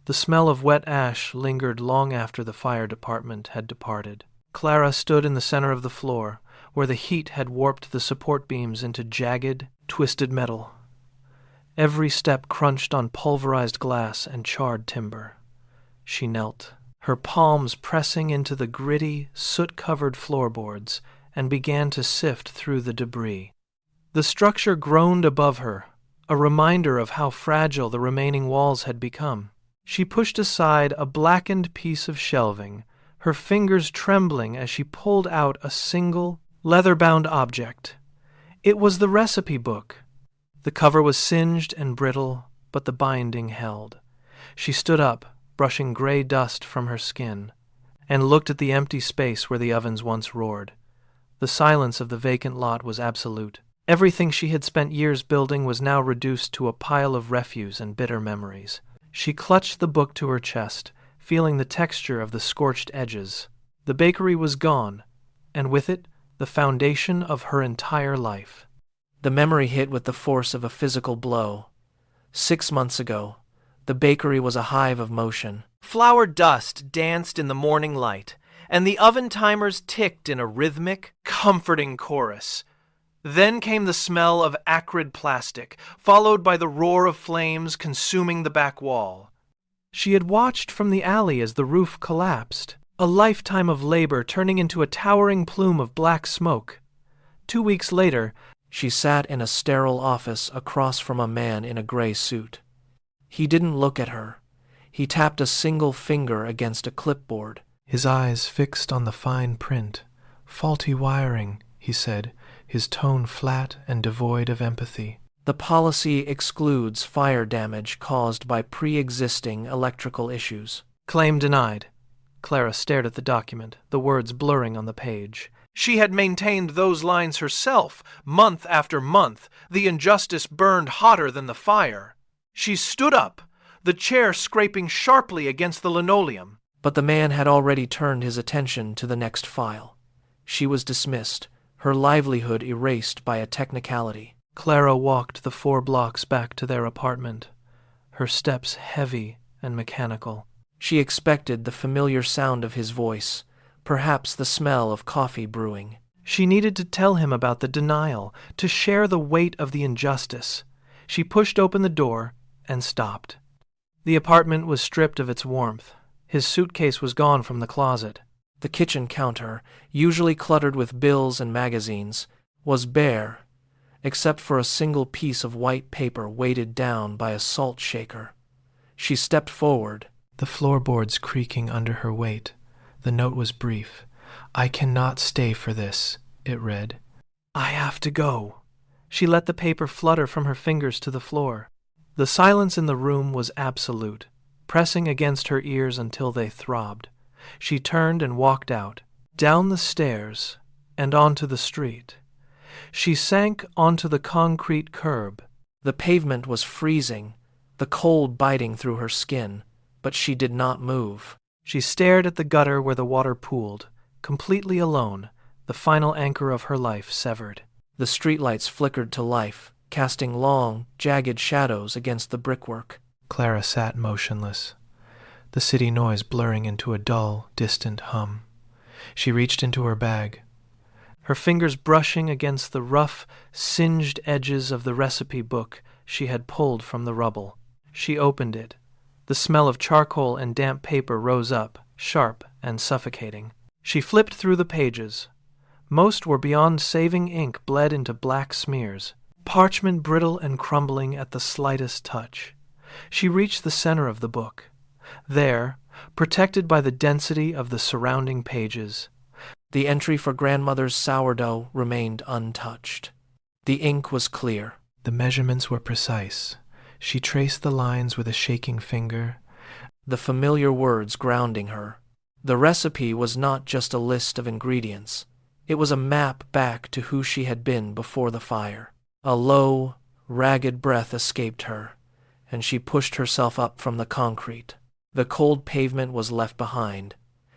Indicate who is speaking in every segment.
Speaker 1: The smell of wet ash lingered long after the fire department had departed. Clara stood in the center of the floor, where the heat had warped the support beams into jagged, twisted metal. Every step crunched on pulverized glass and charred timber. She knelt, her palms pressing into the gritty, soot-covered floorboards, and began to sift through the debris. The structure groaned above her, a reminder of how fragile the remaining walls had become. She pushed aside a blackened piece of shelving, her fingers trembling as she pulled out a single, leather-bound object. It was the recipe book. The cover was singed and brittle, but the binding held. She stood up, brushing gray dust from her skin, and looked at the empty space where the ovens once roared. The silence of the vacant lot was absolute. Everything she had spent years building was now reduced to a pile of refuse and bitter memories. She clutched the book to her chest, feeling the texture of the scorched edges. The bakery was gone, and with it, the foundation of her entire life.
Speaker 2: The memory hit with the force of a physical blow. 6 months ago, the bakery was a hive of motion.
Speaker 1: Flour dust danced in the morning light, and the oven timers ticked in a rhythmic, comforting chorus. Then came the smell of acrid plastic, followed by the roar of flames consuming the back wall. She had watched from the alley as the roof collapsed, a lifetime of labor turning into a towering plume of black smoke. 2 weeks later,
Speaker 2: she sat in a sterile office across from a man in a gray suit. He didn't look at her. He tapped a single finger against a clipboard.
Speaker 1: His eyes fixed on the fine print. "Faulty wiring," he said, his tone flat and devoid of empathy.
Speaker 2: The policy excludes fire damage caused by pre-existing electrical issues.
Speaker 1: Claim denied. Clara stared at the document, the words blurring on the page. She had maintained those lines herself, month after month. The injustice burned hotter than the fire. She stood up, the chair scraping sharply against the linoleum.
Speaker 2: But the man had already turned his attention to the next file. She was dismissed, her livelihood erased by a technicality.
Speaker 1: Clara walked the 4 blocks back to their apartment, her steps heavy and mechanical.
Speaker 2: She expected the familiar sound of his voice, perhaps the smell of coffee brewing.
Speaker 1: She needed to tell him about the denial, to share the weight of the injustice. She pushed open the door and stopped. The apartment was stripped of its warmth. His suitcase was gone from the closet.
Speaker 2: The kitchen counter, usually cluttered with bills and magazines, was bare, except for a single piece of white paper weighted down by a salt shaker. She stepped forward,
Speaker 1: the floorboards creaking under her weight. The note was brief. "I cannot stay for this," it read. "I have to go." She let the paper flutter from her fingers to the floor. The silence in the room was absolute, pressing against her ears until they throbbed. She turned and walked out, down the stairs, and onto the street. She sank onto the concrete curb.
Speaker 2: The pavement was freezing, the cold biting through her skin, but she did not move.
Speaker 1: She stared at the gutter where the water pooled, completely alone, the final anchor of her life severed.
Speaker 2: The streetlights flickered to life, casting long, jagged shadows against the brickwork.
Speaker 1: Clara sat motionless, the city noise blurring into a dull, distant hum. She reached into her bag, her fingers brushing against the rough, singed edges of the recipe book she had pulled from the rubble. She opened it. The smell of charcoal and damp paper rose up, sharp and suffocating. She flipped through the pages. Most were beyond saving ink bled into black smears, parchment brittle and crumbling at the slightest touch. She reached the center of the book. There, protected by the density of the surrounding pages,
Speaker 2: the entry for grandmother's sourdough remained untouched. The ink was clear.
Speaker 1: The measurements were precise. She traced the lines with a shaking finger,
Speaker 2: the familiar words grounding her. The recipe was not just a list of ingredients. It was a map back to who she had been before the fire. A low, ragged breath escaped her, and she pushed herself up from the concrete. The cold pavement was left behind.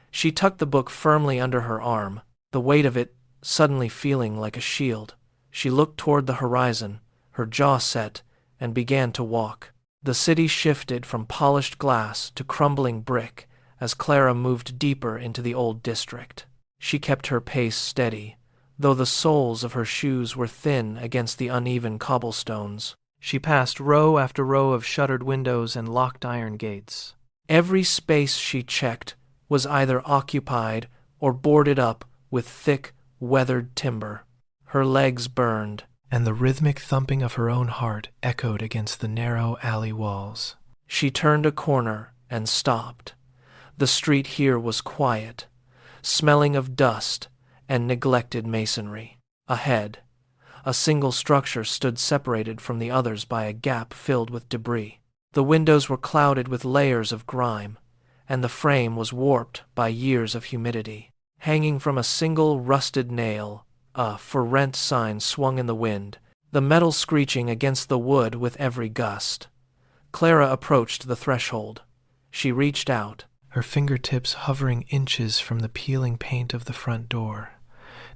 Speaker 2: She tucked the book firmly under her arm, the weight of it suddenly feeling like a shield. She looked toward the horizon, her jaw set, and began to walk. The city shifted from polished glass to crumbling brick as Clara moved deeper into the old district. She kept her pace steady, though the soles of her shoes were thin against the uneven cobblestones.
Speaker 1: She passed row after row of shuttered windows and locked iron gates.
Speaker 2: Every space she checked was either occupied or boarded up with thick, weathered timber. Her legs burned,
Speaker 1: And the rhythmic thumping of her own heart echoed against the narrow alley walls.
Speaker 2: She turned a corner and stopped. The street here was quiet, smelling of dust and neglected masonry. Ahead, a single structure stood separated from the others by a gap filled with debris. The windows were clouded with layers of grime, and the frame was warped by years of humidity. Hanging from a single rusted nail, a "For Rent" sign swung in the wind, the metal screeching against the wood with every gust. Clara approached the threshold. She reached out,
Speaker 1: her fingertips hovering inches from the peeling paint of the front door.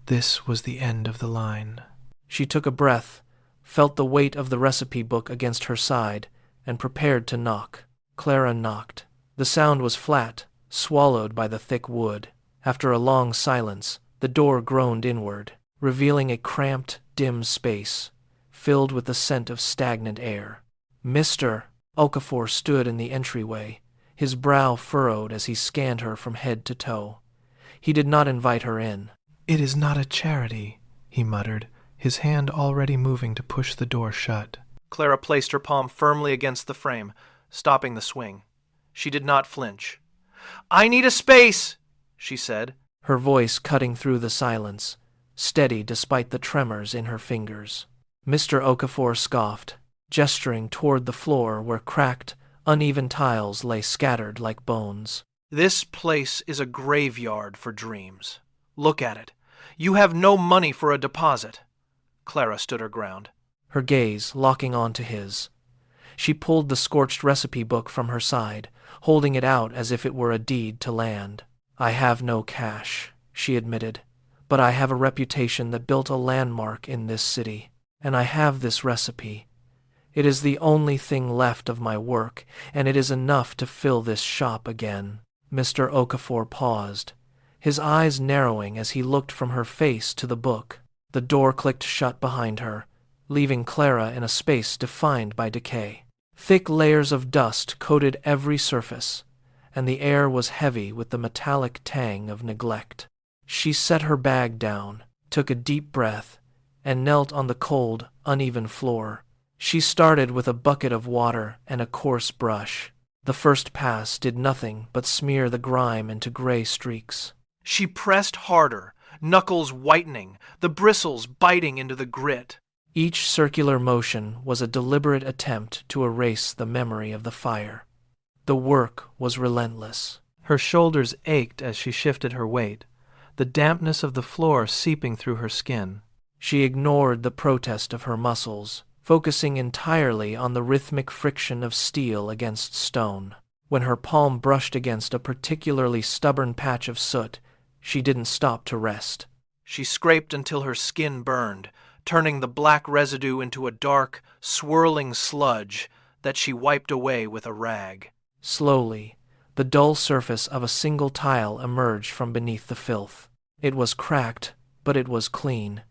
Speaker 1: This was the end of the line.
Speaker 2: She took a breath, felt the weight of the recipe book against her side, and prepared to knock. Clara knocked. The sound was flat, swallowed by the thick wood. After a long silence, the door groaned inward, revealing a cramped, dim space, filled with the scent of stagnant air. Mr. Okafor stood in the entryway, his brow furrowed as he scanned her from head to toe. He did not invite her in.
Speaker 1: "It is not a charity," he muttered, his hand already moving to push the door shut. Clara placed her palm firmly against the frame, stopping the swing. She did not flinch. "I need a space," she said,
Speaker 2: her voice cutting through the silence, steady despite the tremors in her fingers. Mr. Okafor scoffed, gesturing toward the floor where cracked, uneven tiles lay scattered like bones.
Speaker 1: "This place is a graveyard for dreams. Look at it. You have no money for a deposit." Clara stood her ground,
Speaker 2: her gaze locking onto his. She pulled the scorched recipe book from her side, holding it out as if it were a deed to land. "I have no cash," she admitted, "but I have a reputation that built a landmark in this city, and I have this recipe. It is the only thing left of my work, and it is enough to fill this shop again." Mr. Okafor paused, his eyes narrowing as he looked from her face to the book. The door clicked shut behind her, leaving Clara in a space defined by decay. Thick layers of dust coated every surface, and the air was heavy with the metallic tang of neglect. She set her bag down, took a deep breath, and knelt on the cold, uneven floor. She started with a bucket of water and a coarse brush. The first pass did nothing but smear the grime into gray streaks.
Speaker 1: She pressed harder, knuckles whitening, the bristles biting into the grit.
Speaker 2: Each circular motion was a deliberate attempt to erase the memory of the fire. The work was relentless.
Speaker 1: Her shoulders ached as she shifted her weight, the dampness of the floor seeping through her skin.
Speaker 2: She ignored the protest of her muscles, focusing entirely on the rhythmic friction of steel against stone. When her palm brushed against a particularly stubborn patch of soot, she didn't stop to rest.
Speaker 1: She scraped until her skin burned, turning the black residue into a dark, swirling sludge that she wiped away with a rag.
Speaker 2: Slowly, the dull surface of a single tile emerged from beneath the filth. It was cracked, but it was clean.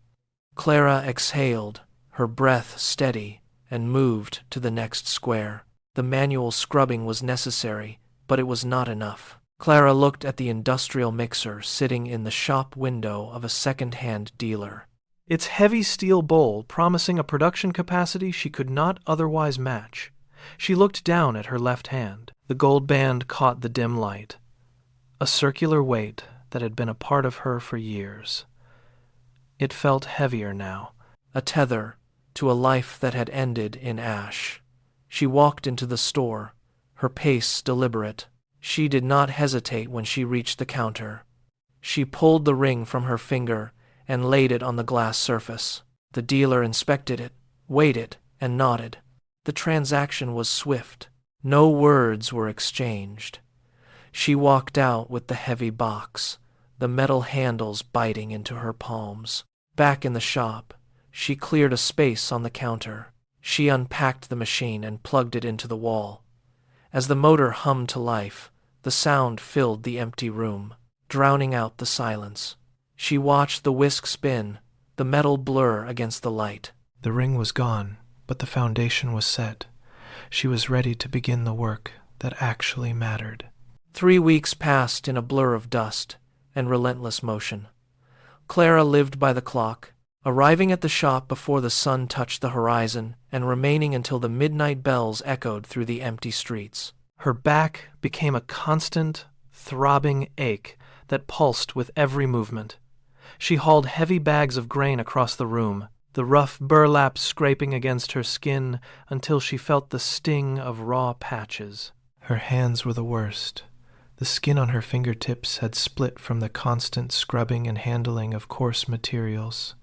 Speaker 2: Clara exhaled, her breath steady, and moved to the next square. The manual scrubbing was necessary, but it was not enough. Clara looked at the industrial mixer sitting in the shop window of a second-hand dealer.
Speaker 1: Its heavy steel bowl promising a production capacity she could not otherwise match. She looked down at her left hand. The gold band caught the dim light, a circular weight that had been a part of her for years. It felt heavier now,
Speaker 2: a tether to a life that had ended in ash. She walked into the store, her pace deliberate. She did not hesitate when she reached the counter. She pulled the ring from her finger and laid it on the glass surface. The dealer inspected it, weighed it, and nodded. The transaction was swift. No words were exchanged. She walked out with the heavy box, the metal handles biting into her palms. Back in the shop, she cleared a space on the counter. She unpacked the machine and plugged it into the wall. As the motor hummed to life, the sound filled the empty room, drowning out the silence. She watched the whisk spin, the metal blur against the light.
Speaker 1: The ring was gone, but the foundation was set. She was ready to begin the work that actually mattered.
Speaker 2: 3 weeks passed in a blur of dust and relentless motion. Clara lived by the clock, arriving at the shop before the sun touched the horizon and remaining until the midnight bells echoed through the empty streets.
Speaker 1: Her back became a constant, throbbing ache that pulsed with every movement. She hauled heavy bags of grain across the room, the rough burlap scraping against her skin until she felt the sting of raw patches. Her hands were the worst. The skin on her fingertips had split from the constant scrubbing and handling of coarse materials.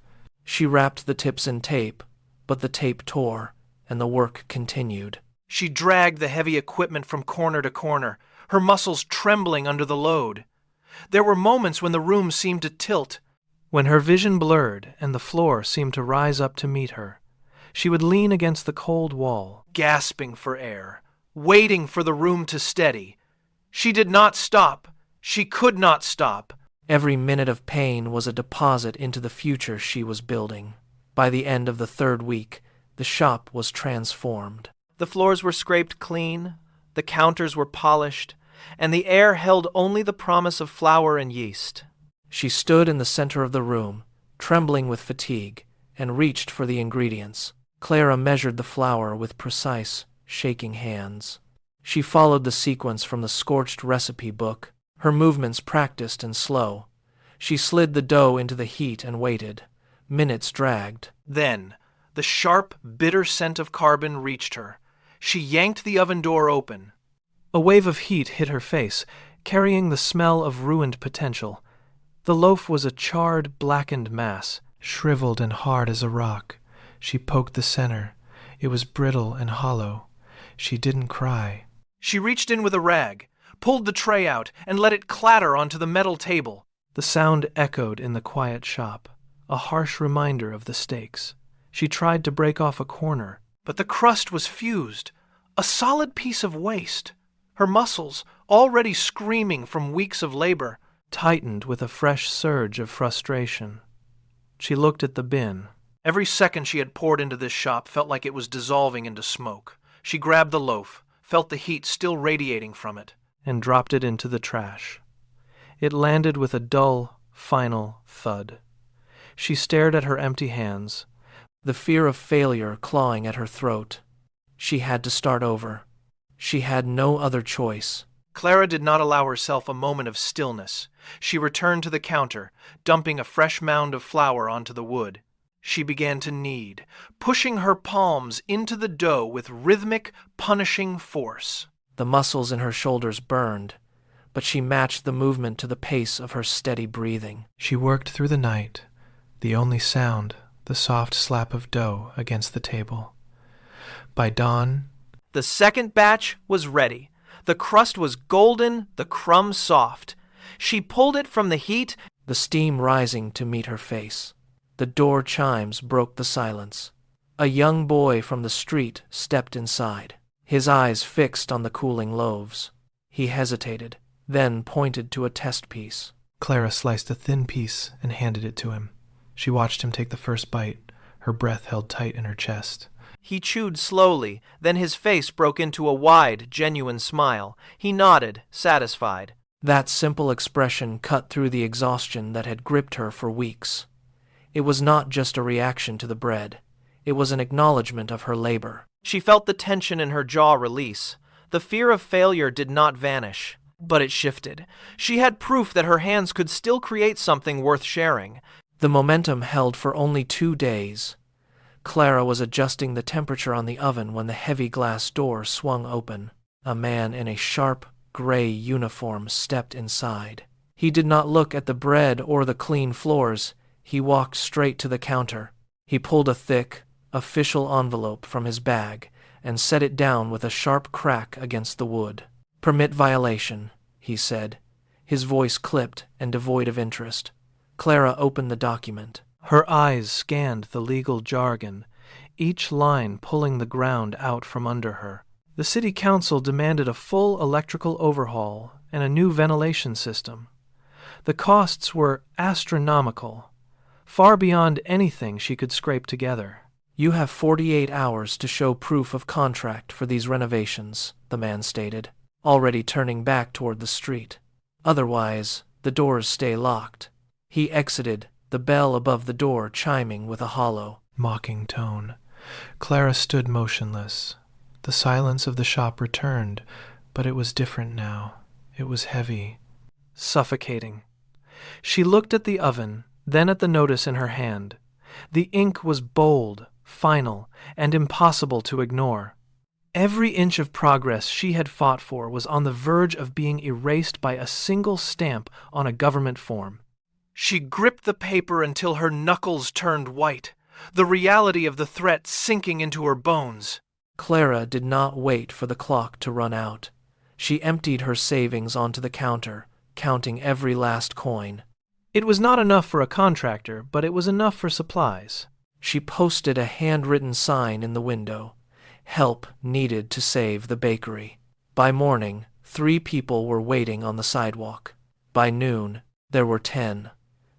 Speaker 2: She wrapped the tips in tape, but the tape tore, and the work continued.
Speaker 1: She dragged the heavy equipment from corner to corner, her muscles trembling under the load. There were moments when the room seemed to tilt, when her vision blurred and the floor seemed to rise up to meet her. She would lean against the cold wall, gasping for air, waiting for the room to steady. She did not stop. She could not stop.
Speaker 2: Every minute of pain was a deposit into the future she was building. By the end of the 3rd week, the shop was transformed.
Speaker 1: The floors were scraped clean, the counters were polished, and the air held only the promise of flour and yeast.
Speaker 2: She stood in the center of the room, trembling with fatigue, and reached for the ingredients. Clara measured the flour with precise, shaking hands. She followed the sequence from the scorched recipe book, her movements practiced and slow. She slid the dough into the heat and waited. Minutes dragged.
Speaker 1: Then, the sharp, bitter scent of carbon reached her. She yanked the oven door open. A wave of heat hit her face, carrying the smell of ruined potential. The loaf was a charred, blackened mass, shriveled and hard as a rock. She poked the center. It was brittle and hollow. She didn't cry. She reached in with a rag, pulled the tray out, and let it clatter onto the metal table. The sound echoed in the quiet shop, a harsh reminder of the stakes. She tried to break off a corner, but the crust was fused, a solid piece of waste. Her muscles, already screaming from weeks of labor, tightened with a fresh surge of frustration. She looked at the bin. Every second she had poured into this shop felt like it was dissolving into smoke. She grabbed the loaf, felt the heat still radiating from it, and dropped it into the trash. It landed with a dull, final thud. She stared at her empty hands,
Speaker 2: the fear of failure clawing at her throat. She had to start over. She had no other choice.
Speaker 1: Clara did not allow herself a moment of stillness. She returned to the counter, dumping a fresh mound of flour onto the wood. She began to knead, pushing her palms into the dough with rhythmic, punishing force.
Speaker 2: The muscles in her shoulders burned, but she matched the movement to the pace of her steady breathing.
Speaker 1: She worked through the night, the only sound, the soft slap of dough against the table. By dawn, the second batch was ready. The crust was golden, the crumbs soft. She pulled it from the heat,
Speaker 2: the steam rising to meet her face. The door chimes broke the silence. A young boy from the street stepped inside, his eyes fixed on the cooling loaves. He hesitated, then pointed to a test piece. Clara sliced a thin piece and handed it to him. She watched him take the first bite, her breath held tight in her chest. He chewed slowly, then his face broke into a wide, genuine smile. He nodded, satisfied. That simple expression cut through the exhaustion that had gripped her for weeks. It was not just a reaction to the bread. It was an acknowledgement of her labor.
Speaker 1: She felt the tension in her jaw release. The fear of failure did not vanish, but it shifted. She had proof that her hands could still create something worth sharing.
Speaker 2: The momentum held for only 2 days. Clara was adjusting the temperature on the oven when the heavy glass door swung open. A man in a sharp, gray uniform stepped inside. He did not look at the bread or the clean floors. He walked straight to the counter. He pulled a thick, official envelope from his bag and set it down with a sharp crack against the wood. "Permit violation," he said, his voice clipped and devoid of interest. Clara opened the document.
Speaker 1: Her eyes scanned the legal jargon. each line pulling the ground out from under her. The city council demanded a full electrical overhaul and a new ventilation system. The costs were astronomical, far beyond anything she could scrape together.
Speaker 2: "You have 48 hours to show proof of contract for these renovations," the man stated, already turning back toward the street. "Otherwise, the doors stay locked." He exited, the bell above the door chiming with a hollow,
Speaker 1: mocking tone. Clara stood motionless. The silence of the shop returned, but it was different now. It was heavy, suffocating. She looked at the oven, then at the notice in her hand. The ink was bold, final, and impossible to ignore. Every inch of progress she had fought for was on the verge of being erased by a single stamp on a government form. She gripped the paper until her knuckles turned white, the reality of the threat sinking into her bones.
Speaker 2: Clara did not wait for the clock to run out. She emptied her savings onto the counter, counting every last coin.
Speaker 1: It was not enough for a contractor, but it was enough for supplies.
Speaker 2: She posted a handwritten sign in the window. Help needed to save the bakery. By morning, 3 people were waiting on the sidewalk. By noon, there were 10.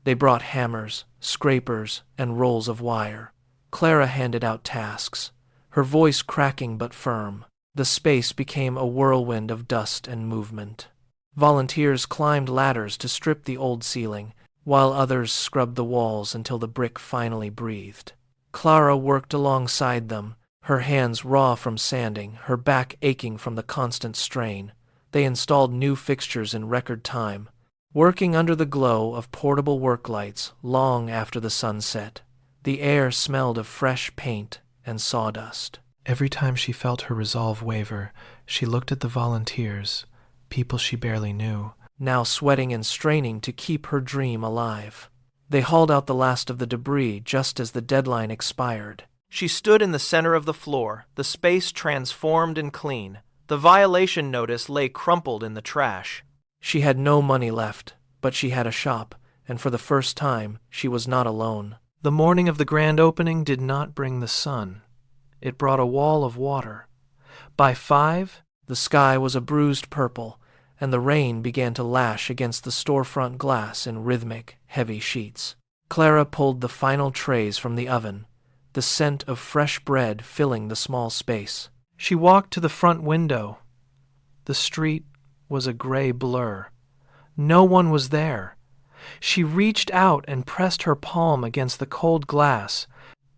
Speaker 2: They brought hammers, scrapers, and rolls of wire. Clara handed out tasks, her voice cracking but firm. The space became a whirlwind of dust and movement. Volunteers climbed ladders to strip the old ceiling, while others scrubbed the walls until the brick finally breathed. Clara worked alongside them, her hands raw from sanding, her back aching from the constant strain. They installed new fixtures in record time, working under the glow of portable work lights long after the sun set. The air smelled of fresh paint and sawdust.
Speaker 1: Every time she felt her resolve waver, she looked at the volunteers, people she barely knew,
Speaker 2: now sweating and straining to keep her dream alive. They hauled out the last of the debris just as the deadline expired.
Speaker 1: She stood in the center of the floor, the space transformed and clean. The violation notice lay crumpled in the trash.
Speaker 2: She had no money left, but she had a shop, and for the first time, she was not alone.
Speaker 1: The morning of the grand opening did not bring the sun. It brought a wall of water. By 5,
Speaker 2: the sky was a bruised purple, and the rain began to lash against the storefront glass in rhythmic, heavy sheets. Clara pulled the final trays from the oven, the scent of fresh bread filling the small space.
Speaker 1: She walked to the front window. The street was a gray blur. No one was there. She reached out and pressed her palm against the cold glass.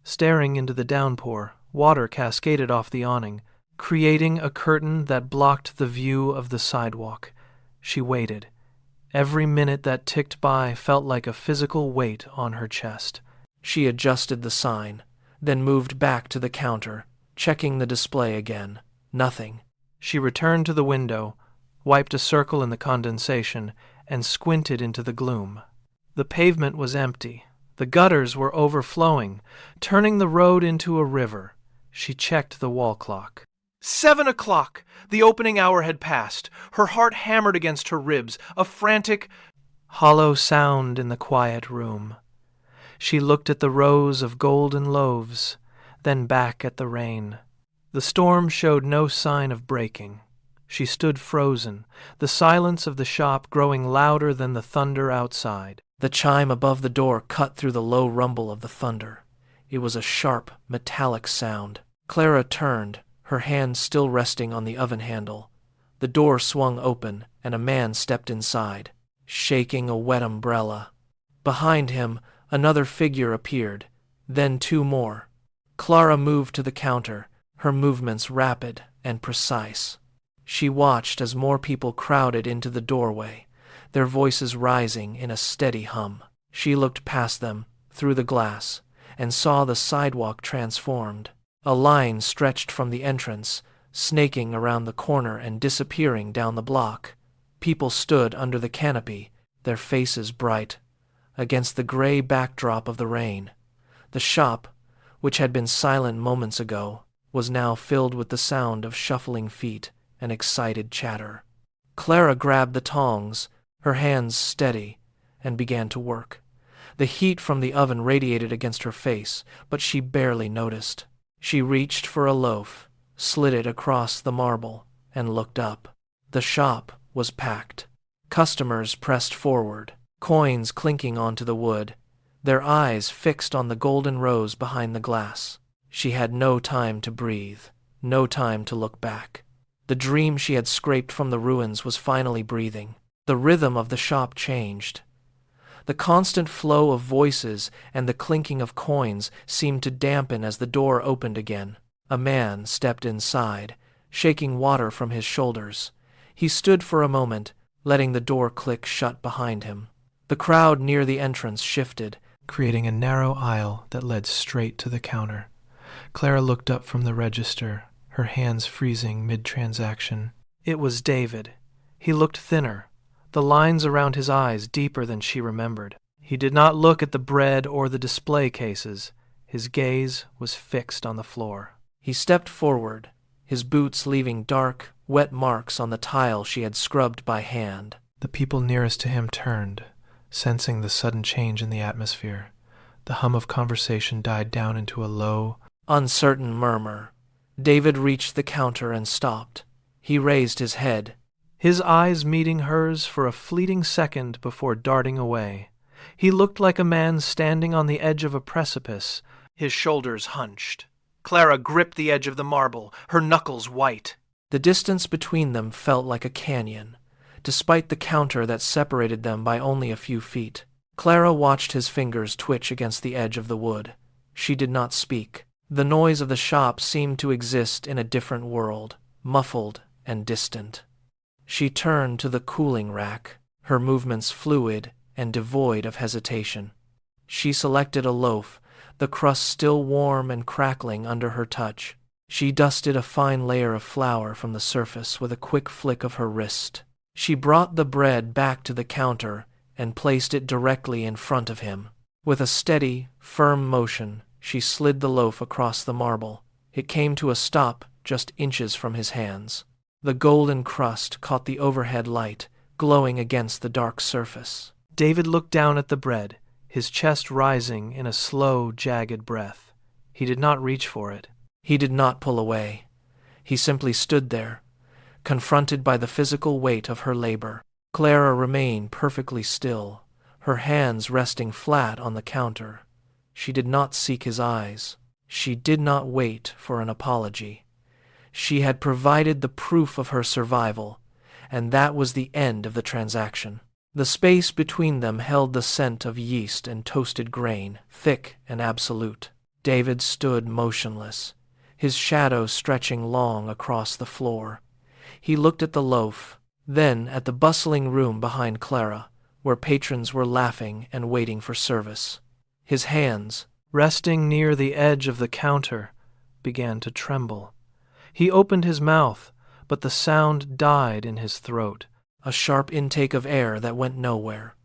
Speaker 1: Staring into the downpour, water cascaded off the awning, creating a curtain that blocked the view of the sidewalk. She waited. Every minute that ticked by felt like a physical weight on her chest.
Speaker 2: She adjusted the sign, then moved back to the counter, checking the display again. Nothing.
Speaker 1: She returned to the window, wiped a circle in the condensation, and squinted into the gloom. The pavement was empty. The gutters were overflowing, turning the road into a river. She checked the wall clock. 7 o'clock! The opening hour had passed. Her heart hammered against her ribs, a frantic, hollow sound in the quiet room. She looked at the rows of golden loaves, then back at the rain. The storm showed no sign of breaking. She stood frozen, the silence of the shop growing louder than the thunder outside.
Speaker 2: The chime above the door cut through the low rumble of the thunder. It was a sharp, metallic sound. Clara turned, her hand still resting on the oven handle. The door swung open, and a man stepped inside, shaking a wet umbrella. Behind him, another figure appeared, then 2 more. Clara moved to the counter, her movements rapid and precise. She watched as more people crowded into the doorway, their voices rising in a steady hum. She looked past them, through the glass, and saw the sidewalk transformed. A line stretched from the entrance, snaking around the corner and disappearing down the block. People stood under the canopy, their faces bright, against the gray backdrop of the rain. The shop, which had been silent moments ago, was now filled with the sound of shuffling feet and excited chatter. Clara grabbed the tongs, her hands steady, and began to work. The heat from the oven radiated against her face, but she barely noticed. She reached for a loaf, slid it across the marble, and looked up. The shop was packed. Customers pressed forward, coins clinking onto the wood, their eyes fixed on the golden rose behind the glass. She had no time to breathe, no time to look back. The dream she had scraped from the ruins was finally breathing. The rhythm of the shop changed. The constant flow of voices and the clinking of coins seemed to dampen as the door opened again. A man stepped inside, shaking water from his shoulders. He stood for a moment, letting the door click shut behind him. The crowd near the entrance shifted,
Speaker 1: creating a narrow aisle that led straight to the counter. Clara looked up from the register, her hands freezing mid-transaction. It was David. He looked thinner, the lines around his eyes deeper than she remembered. He did not look at the bread or the display cases. His gaze was fixed on the floor.
Speaker 2: He stepped forward, his boots leaving dark, wet marks on the tile she had scrubbed by hand.
Speaker 1: The people nearest to him turned, sensing the sudden change in the atmosphere. The hum of conversation died down into a low,
Speaker 2: uncertain murmur. David reached the counter and stopped. He raised his head,
Speaker 1: his eyes meeting hers for a fleeting second before darting away. He looked like a man standing on the edge of a precipice, his shoulders hunched. Clara gripped the edge of the marble, her knuckles white.
Speaker 2: The distance between them felt like a canyon, despite the counter that separated them by only a few feet. Clara watched his fingers twitch against the edge of the wood. She did not speak. The noise of the shop seemed to exist in a different world, muffled and distant. She turned to the cooling rack, her movements fluid and devoid of hesitation. She selected a loaf, the crust still warm and crackling under her touch. She dusted a fine layer of flour from the surface with a quick flick of her wrist. She brought the bread back to the counter and placed it directly in front of him. With a steady, firm motion, she slid the loaf across the marble. It came to a stop just inches from his hands. The golden crust caught the overhead light, glowing against the dark surface.
Speaker 1: David looked down at the bread, his chest rising in a slow, jagged breath. He did not reach for it.
Speaker 2: He did not pull away. He simply stood there, confronted by the physical weight of her labor. Clara remained perfectly still, her hands resting flat on the counter. She did not seek his eyes. She did not wait for an apology. She had provided the proof of her survival, and that was the end of the transaction. The space between them held the scent of yeast and toasted grain, thick and absolute. David stood motionless, his shadow stretching long across the floor. He looked at the loaf, then at the bustling room behind Clara, where patrons were laughing and waiting for service. His hands,
Speaker 1: resting near the edge of the counter, began to tremble. He opened his mouth, but the sound died in his throat.
Speaker 2: A sharp intake of air that went nowhere.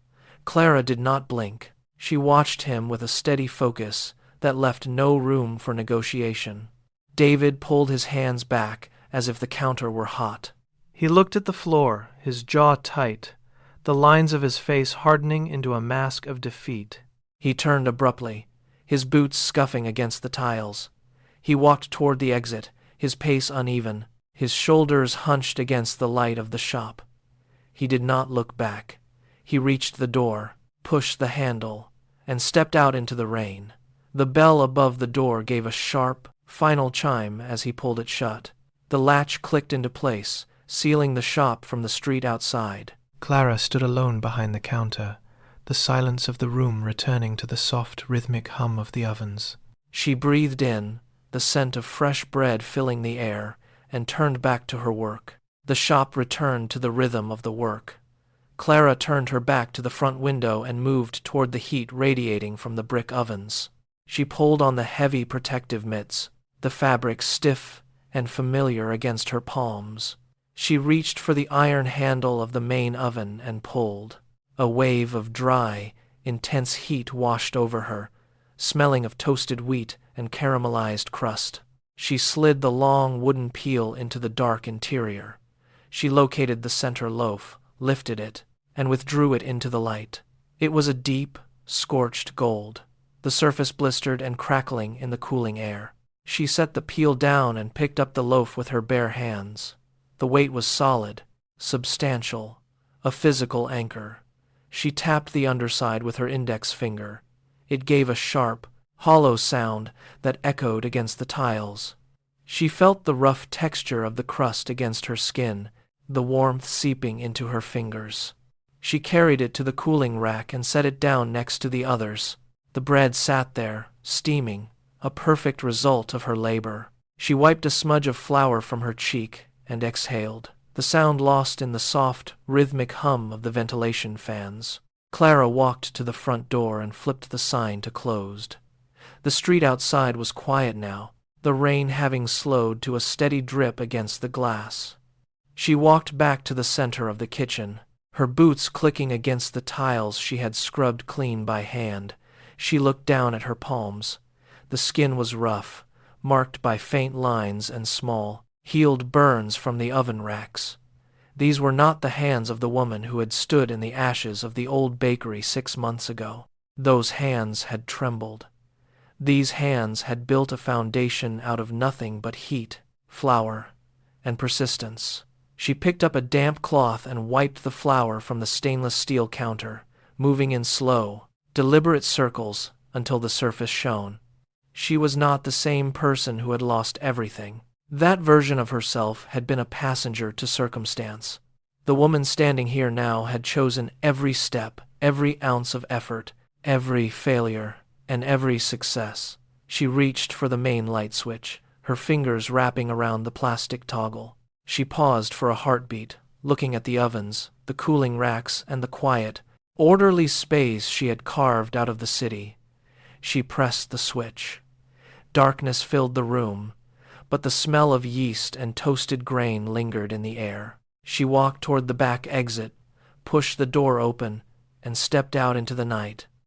Speaker 2: Clara did not blink. She watched him with a steady focus that left no room for negotiation. David pulled his hands back as if the counter were hot.
Speaker 1: He looked at the floor, his jaw tight, the lines of his face hardening into a mask of defeat.
Speaker 2: He turned abruptly, his boots scuffing against the tiles. He walked toward the exit, his pace uneven, his shoulders hunched against the light of the shop. He did not look back. He reached the door, pushed the handle, and stepped out into the rain. The bell above the door gave a sharp, final chime as he pulled it shut. The latch clicked into place, sealing the shop from the street outside.
Speaker 1: Clara stood alone behind the counter, the silence of the room returning to the soft, rhythmic hum of the ovens.
Speaker 2: She breathed in, the scent of fresh bread filling the air, and turned back to her work. The shop returned to the rhythm of the work. Clara turned her back to the front window and moved toward the heat radiating from the brick ovens. She pulled on the heavy protective mitts, the fabric stiff and familiar against her palms. She reached for the iron handle of the main oven and pulled. A wave of dry, intense heat washed over her, smelling of toasted wheat and caramelized crust. She slid the long wooden peel into the dark interior. She located the center loaf, lifted it, and withdrew it into the light. It was a deep, scorched gold, the surface blistered and crackling in the cooling air. She set the peel down and picked up the loaf with her bare hands. The weight was solid, substantial, a physical anchor. She tapped the underside with her index finger. It gave a sharp, hollow sound that echoed against the tiles. She felt the rough texture of the crust against her skin, the warmth seeping into her fingers. She carried it to the cooling rack and set it down next to the others. The bread sat there, steaming, a perfect result of her labor. She wiped a smudge of flour from her cheek and exhaled, the sound lost in the soft, rhythmic hum of the ventilation fans. Clara walked to the front door and flipped the sign to closed. The street outside was quiet now, the rain having slowed to a steady drip against the glass. She walked back to the center of the kitchen, her boots clicking against the tiles she had scrubbed clean by hand. She looked down at her palms. The skin was rough, marked by faint lines and small, healed burns from the oven racks. These were not the hands of the woman who had stood in the ashes of the old bakery 6 months ago. Those hands had trembled. These hands had built a foundation out of nothing but heat, flour, and persistence. She picked up a damp cloth and wiped the flour from the stainless steel counter, moving in slow, deliberate circles until the surface shone. She was not the same person who had lost everything. That version of herself had been a passenger to circumstance. The woman standing here now had chosen every step, every ounce of effort, every failure, and every success. She reached for the main light switch, her fingers wrapping around the plastic toggle. She paused for a heartbeat, looking at the ovens, the cooling racks, and the quiet, orderly space she had carved out of the city. She pressed the switch. Darkness filled the room, but the smell of yeast and toasted grain lingered in the air. She walked toward the back exit, pushed the door open, and stepped out into the night.